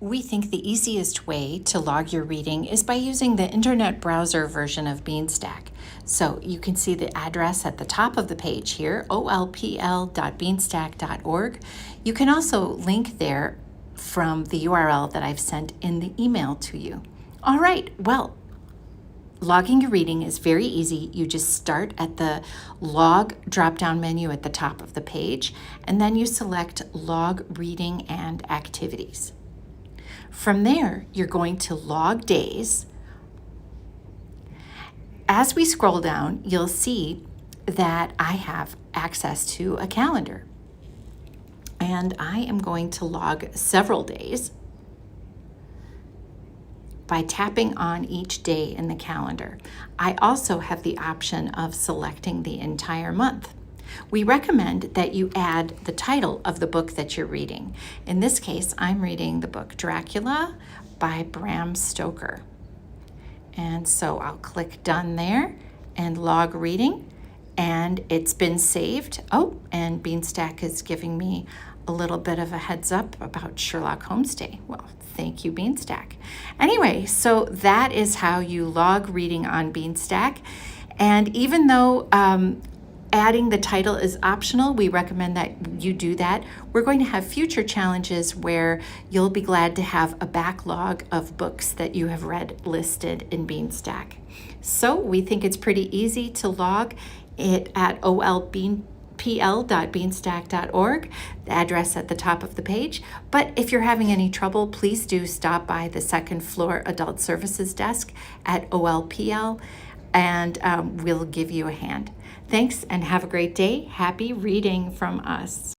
We think the easiest way to log your reading is by using the internet browser version of Beanstack. So you can see the address at the top of the page here, olpl.beanstack.org. You can also link there from the URL that I've sent in the email to you. All right, well, logging your reading is very easy. You just start at the log drop-down menu at the top of the page, and then you select log reading and activities. From there, you're going to log days. As we scroll down, you'll see that I have access to a calendar. And I am going to log several days by tapping on each day in the calendar. I also have the option of selecting the entire month. We recommend that you add the title of the book that you're reading. In this case, I'm reading the book Dracula by Bram Stoker. And so I'll click done there and log reading, and it's been saved. Oh, and Beanstack is giving me a little bit of a heads up about Sherlock Holmes Day. Well, thank you, Beanstack. Anyway, so that is how you log reading on Beanstack. And even though adding the title is optional, we recommend that you do that. We're going to have future challenges where you'll be glad to have a backlog of books that you have read listed in Beanstack. So we think it's pretty easy to log it at olpl.beanstack.org, the address at the top of the page. But if you're having any trouble, please do stop by the second floor Adult Services desk at OLPL, and we'll give you a hand. Thanks and have a great day. Happy reading from us.